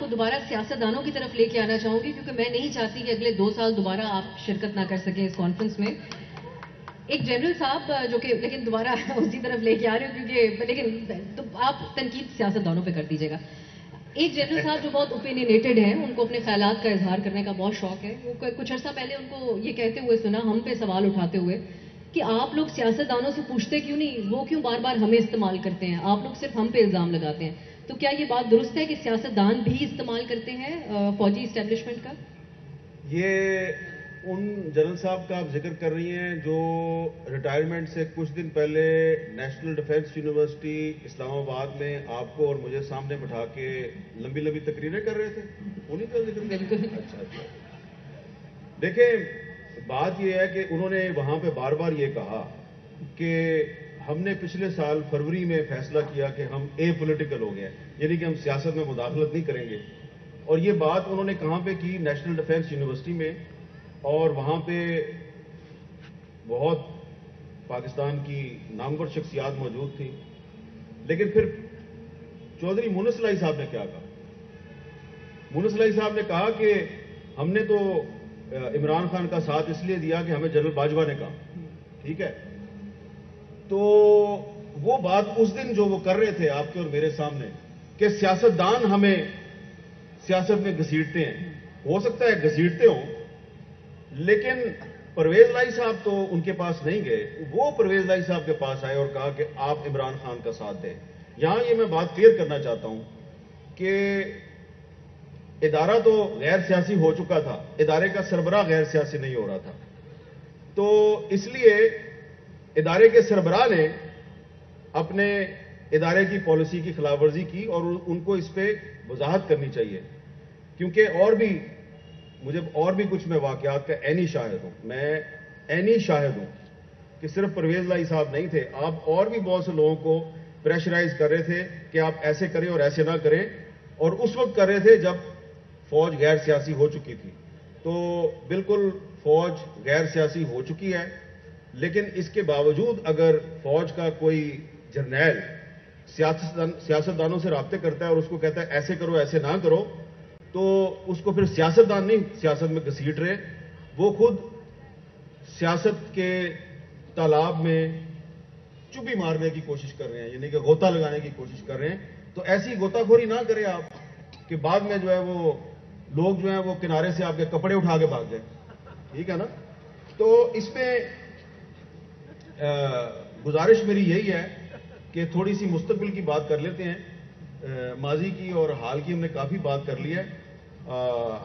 کو دوبارہ سیاستدانوں کی طرف لے کے آنا چاہوں گی، کیونکہ میں نہیں چاہتی کہ اگلے 2 سال دوبارہ آپ شرکت نہ کر سکیں اس کانفرنس میں. ایک جنرل صاحب جو کہ لیکن دوبارہ اسی طرف لے کے آ رہے ہو، کیونکہ لیکن آپ تنقید سیاستدانوں پہ کر دیجیے گا. ایک جنرل صاحب جو بہت اوپینینیٹڈ ہیں، ان کو اپنے خیالات کا اظہار کرنے کا بہت شوق ہے. وہ کچھ عرصہ پہلے ان کو یہ کہتے ہوئے سنا، ہم پہ سوال اٹھاتے ہوئے، کہ آپ لوگ سیاستدانوں سے پوچھتے کیوں نہیں، وہ کیوں بار بار ہمیں استعمال کرتے ہیں، آپ لوگ صرف ہم پہ الزام لگاتے ہیں. تو کیا یہ بات درست ہے کہ سیاستدان بھی استعمال کرتے ہیں فوجی اسٹیبلشمنٹ کا؟ یہ ان جنرل صاحب کا آپ ذکر کر رہی ہیں جو ریٹائرمنٹ سے کچھ دن پہلے نیشنل ڈیفنس یونیورسٹی اسلام آباد میں آپ کو اور مجھے سامنے بٹھا کے لمبی لمبی تقریریں کر رہے تھے، انہیں کا ذکر کر رہے ہیں؟ اچھا. دیکھیں، بات یہ ہے کہ انہوں نے وہاں پہ بار بار یہ کہا کہ ہم نے پچھلے سال فروری میں فیصلہ کیا کہ ہم اے پولیٹیکل ہو گئے، یعنی کہ ہم سیاست میں مداخلت نہیں کریں گے. اور یہ بات انہوں نے کہاں پہ کی؟ نیشنل ڈیفنس یونیورسٹی میں. اور وہاں پہ بہت پاکستان کی نامور شخصیات موجود تھی. لیکن پھر چودھری مونس لائی صاحب نے کیا کہا؟ مونس لائی صاحب نے کہا کہ ہم نے تو عمران خان کا ساتھ اس لیے دیا کہ ہمیں جنرل باجوہ نے کہا. ٹھیک ہے، تو وہ بات اس دن جو وہ کر رہے تھے آپ کے اور میرے سامنے کہ سیاستدان ہمیں سیاست میں گھسیٹتے ہیں، ہو سکتا ہے گھسیٹتے ہوں، لیکن پرویز لائی صاحب تو ان کے پاس نہیں گئے. وہ پرویز لائی صاحب کے پاس آئے اور کہا کہ آپ عمران خان کا ساتھ دیں. یہاں یہ میں بات کلیئر کرنا چاہتا ہوں کہ ادارہ تو غیر سیاسی ہو چکا تھا، ادارے کا سربراہ غیر سیاسی نہیں ہو رہا تھا. تو اس لیے ادارے کے سربراہ نے اپنے ادارے کی پالیسی کی خلاف ورزی کی اور ان کو اس پہ وضاحت کرنی چاہیے. کیونکہ اور بھی کچھ میں واقعات کا عینی شاہد ہوں، میں عینی شاہد ہوں کہ صرف پرویز لائی صاحب نہیں تھے، آپ اور بھی بہت سے لوگوں کو پریشرائز کر رہے تھے کہ آپ ایسے کریں اور ایسے نہ کریں، اور اس وقت کر رہے تھے جب فوج غیر سیاسی ہو چکی تھی. تو بالکل فوج غیر سیاسی ہو چکی ہے، لیکن اس کے باوجود اگر فوج کا کوئی جرنیل سیاستدانوں سے رابطے کرتا ہے اور اس کو کہتا ہے ایسے کرو ایسے نہ کرو، تو اس کو پھر سیاستدان نہیں سیاست میں گھسیٹ رہے، وہ خود سیاست کے تالاب میں چبی مارنے کی کوشش کر رہے ہیں، یعنی کہ غوطہ لگانے کی کوشش کر رہے ہیں. تو ایسی غوطہ خوری نہ کریں آپ کہ بعد میں جو ہے وہ لوگ جو ہیں وہ کنارے سے آپ کے کپڑے اٹھا کے بھاگ جائیں. ٹھیک ہے نا؟ تو اس میں گزارش میری یہی ہے کہ تھوڑی سی مستقبل کی بات کر لیتے ہیں. ماضی کی اور حال کی ہم نے کافی بات کر لی ہے.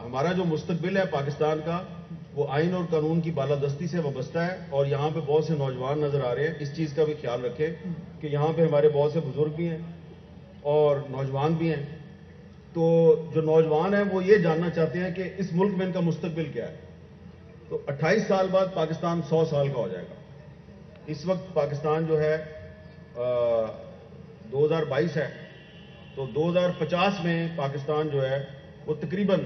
ہمارا جو مستقبل ہے پاکستان کا، وہ آئین اور قانون کی بالادستی سے وابستہ ہے، اور یہاں پہ بہت سے نوجوان نظر آ رہے ہیں. اس چیز کا بھی خیال رکھیں کہ یہاں پہ ہمارے بہت سے بزرگ بھی ہیں اور نوجوان بھی ہیں. تو جو نوجوان ہیں وہ یہ جاننا چاہتے ہیں کہ اس ملک میں ان کا مستقبل کیا ہے. تو 28 سال بعد پاکستان 100 سال کا ہو جائے گا. اس وقت پاکستان جو ہے 2022 ہے، تو 2050 میں پاکستان جو ہے وہ تقریباً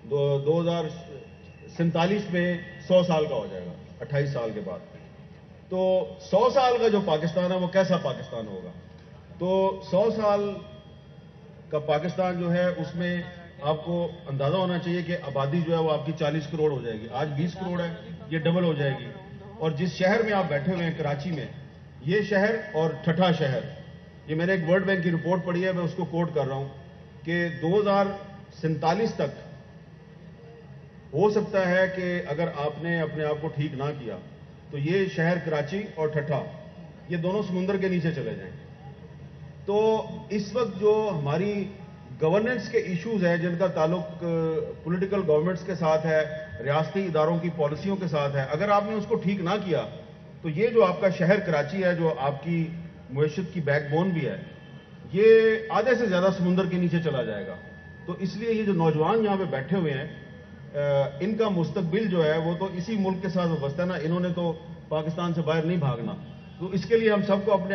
2047 میں 100 سال کا ہو جائے گا 28 سال کے بعد. تو 100 سال کا جو پاکستان ہے وہ کیسا پاکستان ہوگا؟ تو 100 سال کا پاکستان جو ہے اس میں آپ کو اندازہ ہونا چاہیے کہ آبادی جو ہے وہ آپ کی 40 کروڑ ہو جائے گی. آج 20 کروڑ ہے، یہ ڈبل ہو جائے گی. اور جس شہر میں آپ بیٹھے ہوئے ہیں کراچی میں، یہ شہر اور ٹھٹھا شہر، یہ میں نے ایک ورلڈ بینک کی رپورٹ پڑھی ہے، میں اس کو کوٹ کر رہا ہوں کہ 2047 تک ہو سکتا ہے کہ اگر آپ نے اپنے آپ کو ٹھیک نہ کیا تو یہ شہر کراچی اور ٹھٹھا یہ دونوں سمندر کے نیچے چلے جائیں. تو اس وقت جو ہماری گورننس کے ایشوز ہیں جن کا تعلق پولیٹیکل گورنمنٹس کے ساتھ ہے، ریاستی اداروں کی پالیسیوں کے ساتھ ہے، اگر آپ نے اس کو ٹھیک نہ کیا تو یہ جو آپ کا شہر کراچی ہے، جو آپ کی معیشت کی بیک بون بھی ہے، یہ آدھے سے زیادہ سمندر کے نیچے چلا جائے گا. تو اس لیے یہ جو نوجوان یہاں پہ بیٹھے ہوئے ہیں، ان کا مستقبل جو ہے وہ تو اسی ملک کے ساتھ وابستہ ہے نا. انہوں نے تو پاکستان سے باہر نہیں بھاگنا. تو اس کے لیے ہم سب کو اپنے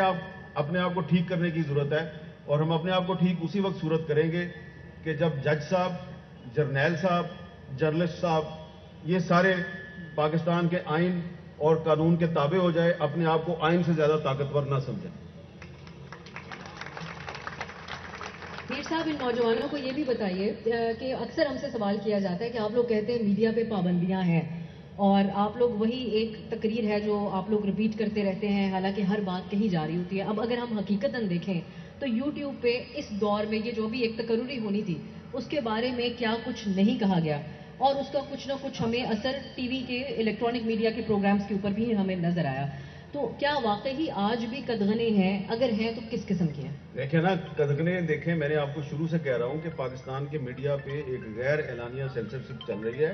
آپ کو ٹھیک کرنے کی ضرورت ہے، اور ہم اپنے آپ کو ٹھیک اسی وقت صورت کریں گے کہ جب جج صاحب، جرنیل صاحب، جرنلسٹ صاحب یہ سارے پاکستان کے آئین اور قانون کے تابع ہو جائے، اپنے آپ کو آئین سے زیادہ طاقتور نہ سمجھیں. صاحب ان نوجوانوں کو یہ بھی بتائیے کہ اکثر ہم سے سوال کیا جاتا ہے کہ آپ لوگ کہتے ہیں میڈیا پہ پابندیاں ہیں اور آپ لوگ وہی ایک تقریر ہے جو آپ لوگ ریپیٹ کرتے رہتے ہیں حالانکہ ہر بات کہی جا رہی ہوتی ہے. اب اگر ہم حقیقتاً دیکھیں تو یوٹیوب پہ اس دور میں یہ جو بھی ایک تقرری ہونی تھی اس کے بارے میں کیا کچھ نہیں کہا گیا اور اس کا کچھ نہ کچھ ہمیں اثر ٹی وی کے الیکٹرانک میڈیا کے پروگرامز کے اوپر بھی ہمیں نظر آیا. تو کیا واقعی آج بھی قدغنیں ہیں؟ اگر ہیں تو کس قسم کی ہیں؟ دیکھیں نا قدغنیں دیکھیں، میں نے آپ کو شروع سے کہہ رہا ہوں کہ پاکستان کے میڈیا پہ ایک غیر اعلانیہ سینسرشپ چل رہی ہے.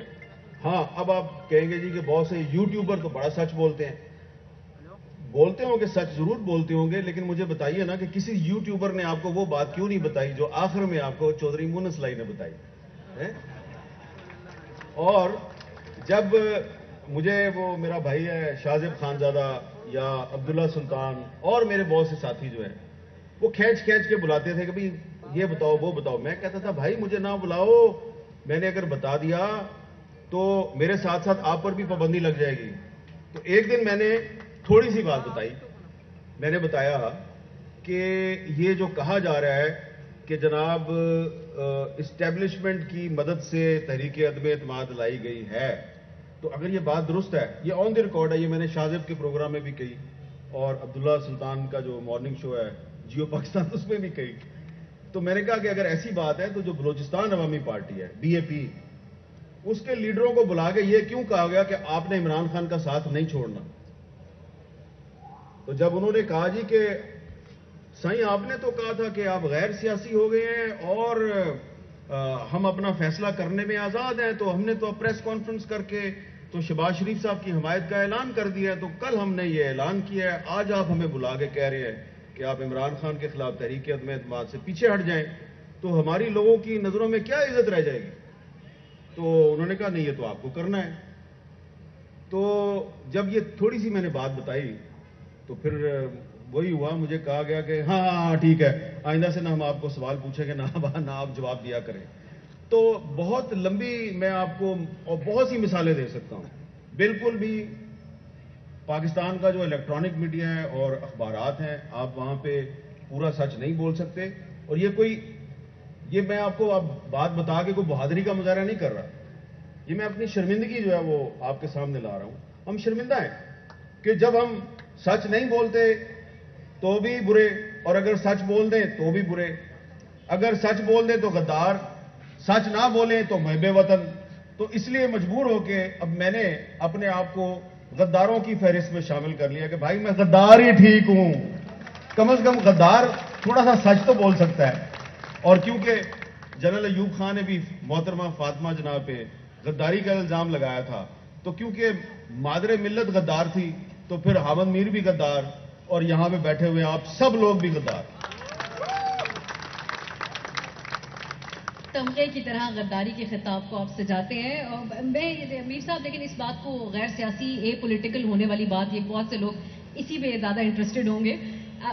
ہاں اب آپ کہیں گے جی کہ بہت سے یوٹیوبر تو بڑا سچ بولتے ہیں. بولتے ہوں گے، سچ ضرور بولتے ہوں گے، لیکن مجھے بتائیے نا کہ کسی یوٹیوبر نے آپ کو وہ بات کیوں نہیں بتائی جو آخر میں آپ کو چودھری مونس لائی نے بتائی. اور جب مجھے وہ میرا بھائی ہے شاہزب خانزادہ یا عبداللہ سلطان اور میرے بہت سے ساتھی جو ہیں وہ کھینچ کے بلاتے تھے کہ بھئی یہ بتاؤ وہ بتاؤ، میں کہتا تھا بھائی مجھے نہ بلاؤ، میں نے اگر بتا دیا تو میرے ساتھ ساتھ آپ پر بھی پابندی لگ جائے گی. تو ایک دن میں نے تھوڑی سی بات بتائی. میں نے بتایا کہ یہ جو کہا جا رہا ہے کہ جناب اسٹیبلشمنٹ کی مدد سے تحریک عدم اعتماد لائی گئی ہے، تو اگر یہ بات درست ہے، یہ آن دی ریکارڈ ہے، یہ میں نے شاہزب کے پروگرام میں بھی کہی اور عبداللہ سلطان کا جو مارننگ شو ہے جیو پاکستان اس میں بھی کہی. تو میں نے کہا کہ اگر ایسی بات ہے تو جو بلوچستان عوامی پارٹی ہے BAP، اس کے لیڈروں کو بلا کے یہ کیوں کہا گیا کہ آپ نے عمران خان کا ساتھ نہیں چھوڑنا؟ تو جب انہوں نے کہا جی کہ سائیں آپ نے تو کہا تھا کہ آپ غیر سیاسی ہو گئے ہیں اور ہم اپنا فیصلہ کرنے میں آزاد ہیں، تو ہم نے تو پریس کانفرنس کر کے تو شہباز شریف صاحب کی حمایت کا اعلان کر دیا ہے، تو کل ہم نے یہ اعلان کیا ہے، آج آپ ہمیں بلا کے کہہ رہے ہیں کہ آپ عمران خان کے خلاف تحریک عدم اعتماد سے پیچھے ہٹ جائیں، تو ہماری لوگوں کی نظروں میں کیا عزت رہ جائے گی؟ تو انہوں نے کہا نہیں، یہ تو آپ کو کرنا ہے. تو جب یہ تھوڑی سی میں نے بات بتائی تو پھر وہی ہوا، مجھے کہا گیا کہ ہاں ٹھیک ہے، آئندہ سے نہ ہم آپ کو سوال پوچھیں گے نہ آپ جواب دیا کریں. تو بہت لمبی میں آپ کو اور بہت سی مثالیں دے سکتا ہوں. بالکل بھی پاکستان کا جو الیکٹرانک میڈیا ہے اور اخبارات ہیں، آپ وہاں پہ پورا سچ نہیں بول سکتے. اور یہ میں آپ کو اب بات بتا کے کوئی بہادری کا مظاہرہ نہیں کر رہا، یہ میں اپنی شرمندگی جو ہے وہ آپ کے سامنے لا رہا ہوں. ہم شرمندہ ہیں کہ جب ہم سچ نہیں بولتے تو بھی برے، اور اگر سچ بول دیں تو بھی برے. اگر سچ بول دیں تو غدار، سچ نہ بولیں تو محب وطن. تو اس لیے مجبور ہو کے اب میں نے اپنے آپ کو غداروں کی فہرست میں شامل کر لیا کہ بھائی میں غدار ہی ٹھیک ہوں، کم از کم غدار تھوڑا سا سچ تو بول سکتا ہے. اور کیونکہ جنرل ایوب خان نے بھی محترمہ فاطمہ جناب پہ غداری کا الزام لگایا تھا، تو کیونکہ مادر ملت غدار تھی تو پھر حامد میر بھی غدار اور یہاں پہ بیٹھے ہوئے آپ سب لوگ بھی غدار. تمغے کی طرح غداری کے خطاب کو آپ سجاتے ہیں. میں میر صاحب لیکن اس بات کو غیر سیاسی پولیٹیکل ہونے والی بات، یہ بہت سے لوگ اسی پہ زیادہ انٹرسٹڈ ہوں گے.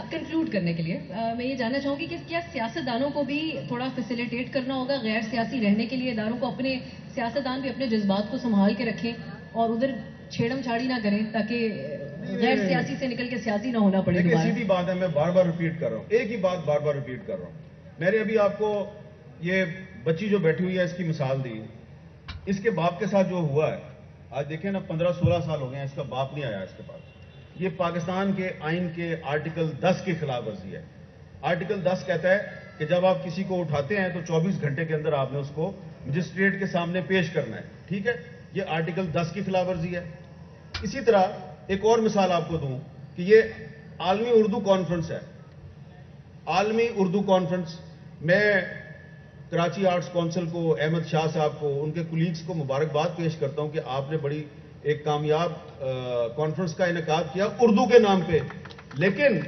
کنکلوڈ کرنے کے لیے میں یہ جاننا چاہوں گی کہ کیا سیاستدانوں کو بھی تھوڑا فیسیلیٹیٹ کرنا ہوگا غیر سیاسی رہنے کے لیے؟ اداروں کو اپنے سیاستدان بھی اپنے جذبات کو سنبھال کے رکھیں اور ادھر چھیڑم چھاڑی نہ کریں تاکہ غیر سیاسی سے نکل کے سیاسی نہ ہونا پڑے. دیکھیں سیدھی بات ہے، میں بار بار ریپیٹ کر رہا ہوں، ایک ہی بات بار بار ریپیٹ کر رہا ہوں. میں نے ابھی آپ کو یہ بچی جو بیٹھی ہوئی ہے اس کی مثال دی. اس کے باپ کے ساتھ جو ہوا ہے، آج دیکھیں نا 15-16 سال ہو گئے ہیں، اس کا باپ نہیں آیا اس کے پاس. یہ پاکستان کے آئین کے آرٹیکل 10 کی خلاف ورزی ہے. آرٹیکل 10 کہتا ہے کہ جب آپ کسی کو اٹھاتے ہیں تو 24 گھنٹے کے اندر آپ نے اس کو مجسٹریٹ کے سامنے پیش کرنا ہے. ٹھیک ہے، یہ آرٹیکل 10 کی خلاف ورزی ہے. اسی طرح ایک اور مثال آپ کو دوں کہ یہ عالمی اردو کانفرنس ہے. عالمی اردو کانفرنس میں کراچی آرٹس کونسل کو، احمد شاہ صاحب کو، ان کے کولیگز کو مبارکباد پیش کرتا ہوں کہ آپ نے بڑی ایک کامیاب کانفرنس کا انعقاد کیا اردو کے نام پہ. لیکن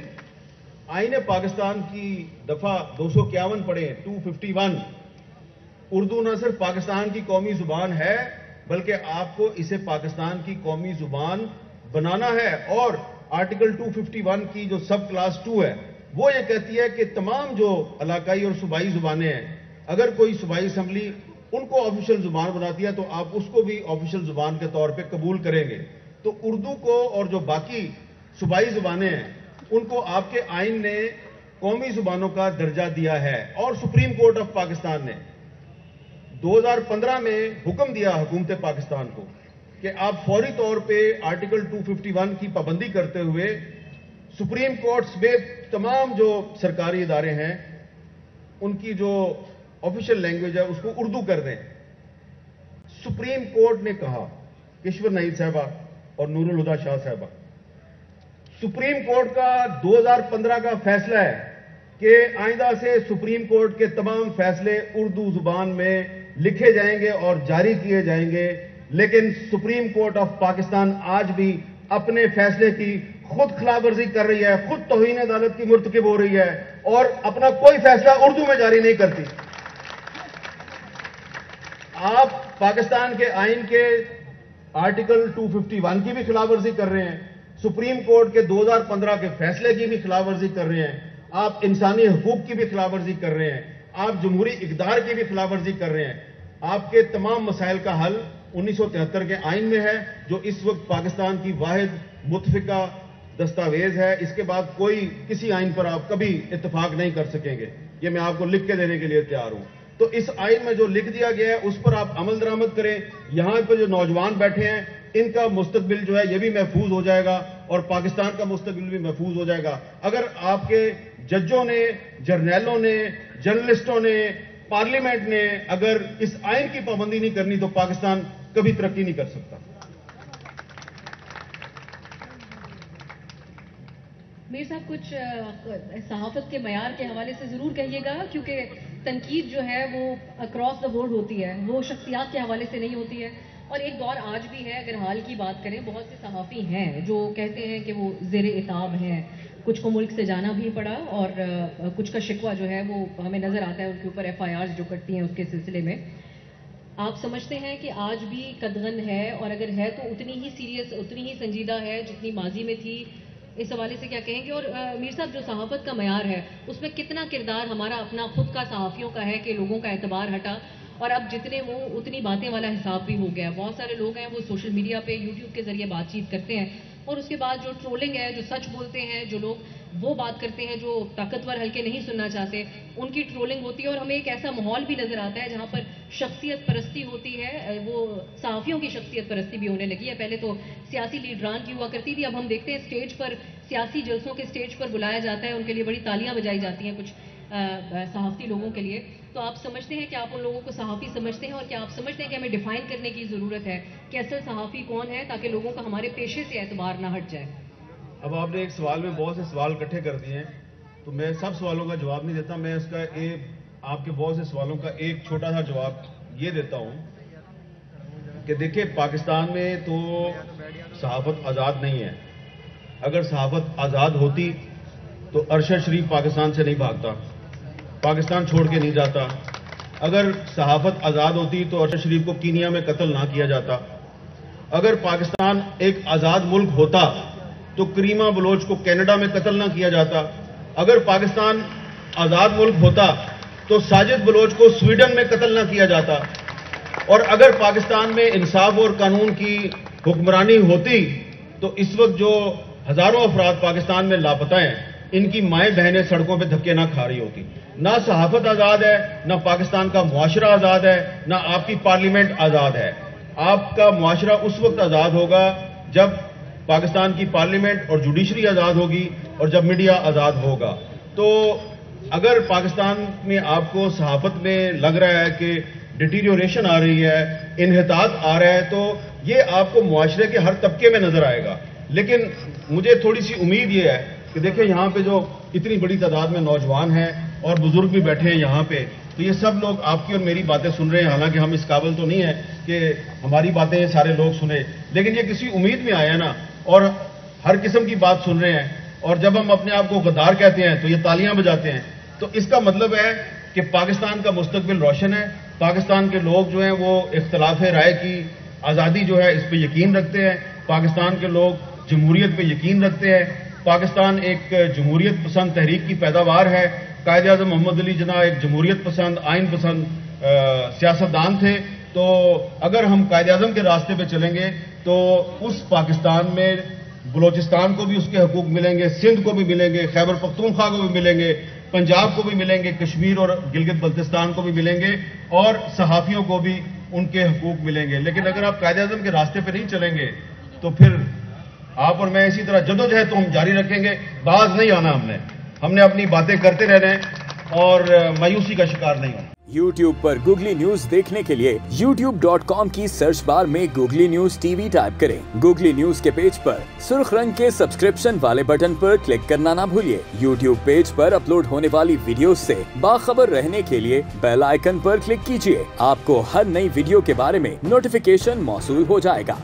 آئین پاکستان کی دفعہ 251 پڑھیں، 251، اردو نہ صرف پاکستان کی قومی زبان ہے بلکہ آپ کو اسے پاکستان کی قومی زبان بنانا ہے. اور آرٹیکل 251 کی جو سب کلاس 2 ہے وہ یہ کہتی ہے کہ تمام جو علاقائی اور صوبائی زبانیں ہیں، اگر کوئی صوبائی اسمبلی ان کو آفیشیل زبان بناتی ہے تو آپ اس کو بھی آفیشیل زبان کے طور پہ قبول کریں گے. تو اردو کو اور جو باقی صوبائی زبانیں ہیں ان کو آپ کے آئین نے قومی زبانوں کا درجہ دیا ہے اور سپریم کورٹ آف پاکستان نے 2015 میں حکم دیا حکومت پاکستان کو کہ آپ فوری طور پہ آرٹیکل 251 کی پابندی کرتے ہوئے سپریم کورٹس میں تمام جو سرکاری ادارے ہیں ان کی جو آفیشیل لینگویج ہے اس کو اردو کر دیں. سپریم کورٹ نے کہا, کشور نعید صاحبہ اور نور الہدا شاہ صاحبہ, سپریم کورٹ کا 2015 کا فیصلہ ہے کہ آئندہ سے سپریم کورٹ کے تمام فیصلے اردو زبان میں لکھے جائیں گے اور جاری کیے جائیں گے. لیکن سپریم کورٹ آف پاکستان آج بھی اپنے فیصلے کی خود خلاف ورزی کر رہی ہے, خود توہین عدالت کی مرتکب ہو رہی ہے اور اپنا کوئی فیصلہ اردو میں جاری نہیں کرتی. آپ پاکستان کے آئین کے آرٹیکل 251 کی بھی خلاف ورزی کر رہے ہیں, سپریم کورٹ کے 2015 کے فیصلے کی بھی خلاف ورزی کر رہے ہیں, آپ انسانی حقوق کی بھی خلاف ورزی کر رہے ہیں, آپ جمہوری اقدار کی بھی خلاف ورزی کر رہے ہیں. آپ کے تمام مسائل کا حل 1973 کے آئین میں ہے جو اس وقت پاکستان کی واحد متفقہ دستاویز ہے. اس کے بعد کوئی کسی آئین پر آپ کبھی اتفاق نہیں کر سکیں گے. یہ میں آپ کو لکھ کے دینے کے لیے تیار ہوں. تو اس آئین میں جو لکھ دیا گیا ہے اس پر آپ عمل درآمد کریں. یہاں پہ جو نوجوان بیٹھے ہیں ان کا مستقبل جو ہے یہ بھی محفوظ ہو جائے گا اور پاکستان کا مستقبل بھی محفوظ ہو جائے گا. اگر آپ کے ججوں نے, جرنیلوں نے, جرنلسٹوں نے, پارلیمنٹ نے اگر اس آئین کی پابندی نہیں کرنی تو پاکستان کبھی ترقی نہیں کر سکتا. میر صاحب کچھ صحافت کے معیار کے حوالے سے ضرور کہیے گا, کیونکہ تنقید جو ہے وہ اکراس دا بورڈ ہوتی ہے, وہ شخصیات کے حوالے سے نہیں ہوتی ہے. اور ایک دور آج بھی ہے, اگر حال کی بات کریں, بہت سے صحافی ہیں جو کہتے ہیں کہ وہ زیر عتاب ہیں, کچھ کو ملک سے جانا بھی پڑا اور کچھ کا شکوہ جو ہے وہ ہمیں نظر آتا ہے ان کے اوپر FIRs جو کٹتی ہیں اس کے سلسلے میں. آپ سمجھتے ہیں کہ آج بھی قدغن ہے, اور اگر ہے تو اتنی ہی سیریس, اتنی ہی سنجیدہ ہے جتنی ماضی میں تھی؟ اس حوالے سے کیا کہیں گے؟ اور میر صاحب جو صحافت کا معیار ہے اس میں کتنا کردار ہمارا اپنا خود کا صحافیوں کا ہے کہ لوگوں کا اعتبار ہٹا اور اب جتنے منہ اتنی باتیں والا حساب بھی ہو گیا. بہت سارے لوگ ہیں وہ سوشل میڈیا پہ, یوٹیوب کے ذریعے بات چیت کرتے ہیں اور اس کے بعد جو ٹرولنگ ہے, جو سچ بولتے ہیں, جو لوگ وہ بات کرتے ہیں جو طاقتور ہلکے نہیں سننا چاہتے, ان کی ٹرولنگ ہوتی ہے. اور ہمیں ایک ایسا ماحول بھی نظر آتا ہے جہاں پر شخصیت پرستی ہوتی ہے, وہ صحافیوں کی شخصیت پرستی بھی ہونے لگی ہے. پہلے تو سیاسی لیڈران کی ہوا کرتی تھی, اب ہم دیکھتے ہیں اسٹیج پر, سیاسی جلسوں کے اسٹیج پر بلایا جاتا ہے, ان کے لیے بڑی تالیاں بجائی جاتی ہیں کچھ صحافتی لوگوں کے لیے. تو آپ سمجھتے ہیں کہ آپ ان لوگوں کو صحافی سمجھتے ہیں, اور کیا آپ سمجھتے ہیں کہ ہمیں ڈیفائن کرنے کی ضرورت ہے کہ اصل صحافی کون ہے تاکہ لوگوں کا ہمارے پیشے سے اعتبار نہ ہٹ جائے؟ اب آپ نے ایک سوال میں بہت سے سوال اکٹھے کر دیے ہیں, تو میں سب سوالوں کا جواب نہیں دیتا. میں اس کا آپ کے بہت سے سوالوں کا ایک چھوٹا سا جواب یہ دیتا ہوں کہ دیکھیں, پاکستان میں تو صحافت آزاد نہیں ہے. اگر صحافت آزاد ہوتی تو ارشد شریف پاکستان سے نہیں بھاگتا, پاکستان چھوڑ کے نہیں جاتا. اگر صحافت آزاد ہوتی تو ارشد شریف کو کینیا میں قتل نہ کیا جاتا. اگر پاکستان ایک آزاد ملک ہوتا تو کریمہ بلوچ کو کینیڈا میں قتل نہ کیا جاتا. اگر پاکستان آزاد ملک ہوتا تو ساجد بلوچ کو سویڈن میں قتل نہ کیا جاتا. اور اگر پاکستان میں انصاف اور قانون کی حکمرانی ہوتی تو اس وقت جو ہزاروں افراد پاکستان میں لاپتہ ہیں, ان کی مائیں بہنیں سڑکوں پہ دھکے نہ کھا رہی ہوتی. نہ صحافت آزاد ہے, نہ پاکستان کا معاشرہ آزاد ہے, نہ آپ کی پارلیمنٹ آزاد ہے. آپ کا معاشرہ اس وقت آزاد ہوگا جب پاکستان کی پارلیمنٹ اور جوڈیشری آزاد ہوگی اور جب میڈیا آزاد ہوگا. تو اگر پاکستان میں آپ کو صحافت میں لگ رہا ہے کہ ڈیٹیریوریشن آ رہی ہے, انحطاط آ رہا ہے, تو یہ آپ کو معاشرے کے ہر طبقے میں نظر آئے گا. لیکن مجھے تھوڑی سی امید یہ ہے کہ دیکھیں, یہاں پہ جو اتنی بڑی تعداد میں نوجوان ہیں اور بزرگ بھی بیٹھے ہیں یہاں پہ, تو یہ سب لوگ آپ کی اور میری باتیں سن رہے ہیں. حالانکہ ہم اس قابل تو نہیں ہیں کہ ہماری باتیں سارے لوگ سنیں, لیکن یہ کسی امید میں آیا نا, اور ہر قسم کی بات سن رہے ہیں. اور جب ہم اپنے آپ کو غدار کہتے ہیں تو یہ تالیاں بجاتے ہیں. تو اس کا مطلب ہے کہ پاکستان کا مستقبل روشن ہے. پاکستان کے لوگ جو ہیں وہ اختلاف رائے کی آزادی جو ہے اس پہ یقین رکھتے ہیں. پاکستان کے لوگ جمہوریت پہ یقین رکھتے ہیں. پاکستان ایک جمہوریت پسند تحریک کی پیداوار ہے. قائد اعظم محمد علی جناح ایک جمہوریت پسند, آئین پسند سیاستدان تھے. تو اگر ہم قائد اعظم کے راستے پہ چلیں گے تو اس پاکستان میں بلوچستان کو بھی اس کے حقوق ملیں گے، سندھ کو بھی ملیں گے، خیبر پختونخوا کو بھی ملیں گے، پنجاب کو بھی ملیں گے، کشمیر اور گلگت بلتستان کو بھی ملیں گے، اور صحافیوں کو بھی ان کے حقوق ملیں گے. لیکن اگر آپ قائد اعظم کے راستے پہ نہیں چلیں گے تو پھر آپ اور میں اسی طرح جدوجہد تو ہم جاری رکھیں گے. باز نہیں آنا ہم نے اپنی باتیں کرتے رہنا ہے اور مایوسی کا شکار نہیں ہونا. YouTube پر گوگلی نیوز دیکھنے کے لیے youtube.com کی سرچ بار میں googly news T V type کریں. گوگلی نیوز کے پیج پر سرخ رنگ کے سبسکرپشن والے بٹن پر کلک کرنا نہ بھولیے. YouTube پیج پر اپلوڈ ہونے والی ویڈیوز سے باخبر رہنے کے لیے بیل آئیکن پر کلک کیجیے. آپ کو ہر نئی ویڈیو کے بارے میں نوٹیفیکیشن موصول ہو جائے گا.